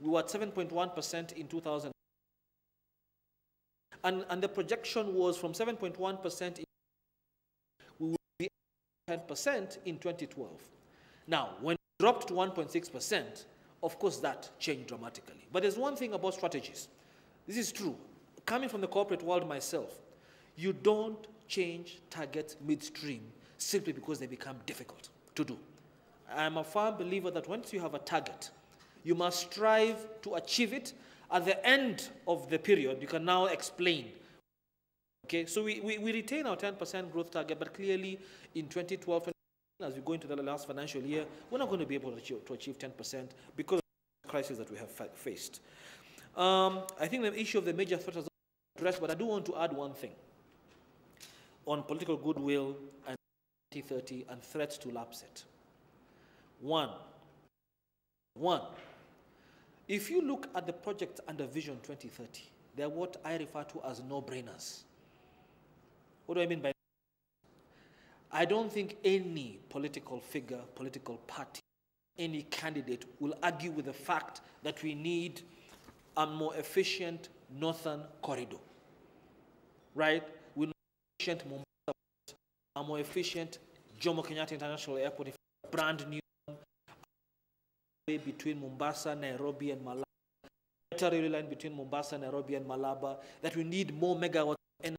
We were at 7.1% in 2000. And the projection was from 7.1%, we will be at 10% in 2012. Now, when it dropped to 1.6%, of course that changed dramatically. But there's one thing about strategies. This is true. Coming from the corporate world myself, you don't change targets midstream simply because they become difficult to do. I'm a firm believer that once you have a target, you must strive to achieve it. At the end of the period, you can now explain. Okay, so we retain our 10% growth target, but clearly in 2012, as we go into the last financial year, we're not going to be able to achieve 10% because of the crisis that we have faced. I think the issue of the major threat has been addressed, but I do want to add one thing on political goodwill and 2030 and threats to Lapsset. One, if you look at the projects under Vision 2030, they're what I refer to as no-brainers. What do I mean by that? I don't think any political figure, political party, any candidate will argue with the fact that we need a more efficient northern corridor, right? We need efficient Mombasa, a more efficient Jomo Kenyatta International Airport, a brand new between Mombasa, Nairobi, and Malaba, better rail line between Mombasa, Nairobi, and Malaba, that we need more megawatts of energy.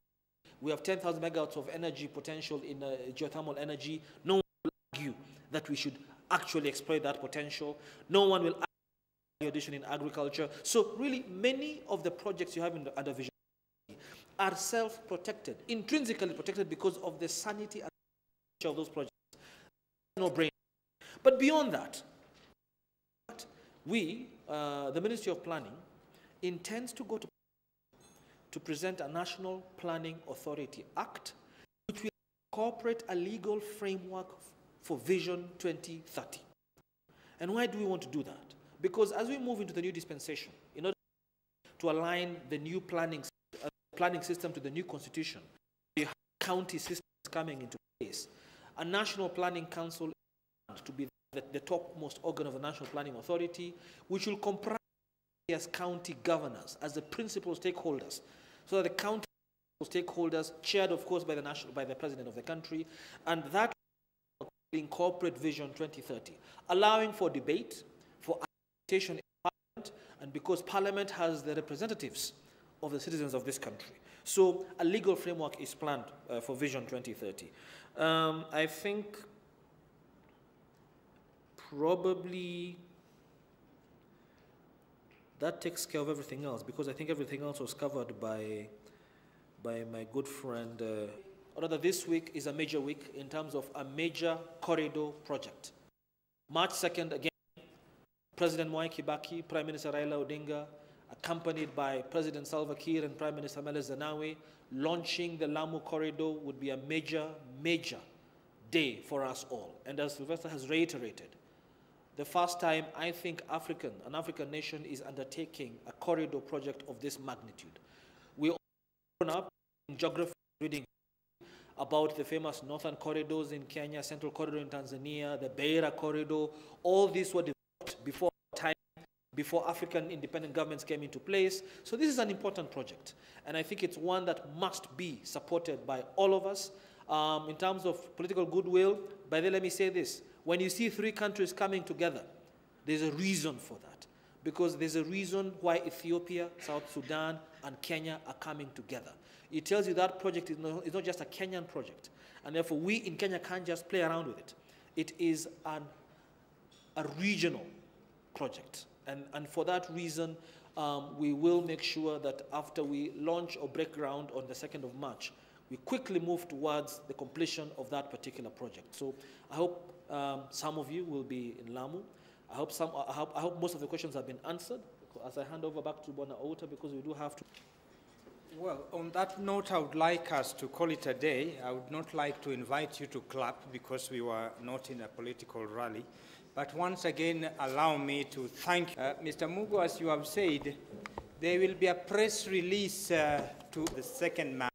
We have 10,000 megawatts of energy potential in geothermal energy. No one will argue that we should actually exploit that potential. No one will argue addition in agriculture. So really, many of the projects you have in the under Vision are self-protected, intrinsically protected because of the sanity and nature of those projects. No brain. But beyond that, we, the Ministry of Planning, intends to go to present a National Planning Authority Act, which will incorporate a legal framework for Vision 2030. And why do we want to do that? Because as we move into the new dispensation, in order to align the new planning system to the new constitution, the county system is coming into place. A National Planning Council to be the topmost organ of the National Planning Authority, which will comprise as county governors as the principal stakeholders, so that the county stakeholders, chaired of course by the president of the country, and that will incorporate Vision 2030, allowing for debate, for adaptation in Parliament, and because Parliament has the representatives of the citizens of this country. So a legal framework is planned for Vision 2030. I think probably that takes care of everything else, because I think everything else was covered by my good friend. Rather, this week is a major week in terms of a major corridor project. March 2nd, again, President Mugo Kibati, Prime Minister Raila Odinga, accompanied by President Salva Kiir and Prime Minister Meles Zenawi, launching the Lamu corridor would be a major, major day for us all. And as Sylvester has reiterated, the first time I think an African nation is undertaking a corridor project of this magnitude. We all grown up in geography reading about the famous northern corridors in Kenya, Central Corridor in Tanzania, the Beira corridor. All these were developed before African independent governments came into place. So this is an important project, and I think it's one that must be supported by all of us. In terms of political goodwill, by the way, let me say this. When you see three countries coming together, there's a reason for that. Because there's a reason why Ethiopia, South Sudan, and Kenya are coming together. It tells you that project is not just a Kenyan project. And therefore, we in Kenya can't just play around with it. It is a regional project. And for that reason, we will make sure that after we launch or break ground on the 2nd of March, we quickly move towards the completion of that particular project. So I hope some of you will be in Lamu. I hope most of the questions have been answered. As I hand over back to Bona Ota, because we do have to. Well, on that note, I would like us to call it a day. I would not like to invite you to clap because we were not in a political rally. But once again, allow me to thank you. Mr. Mugo, as you have said, there will be a press release to the second man.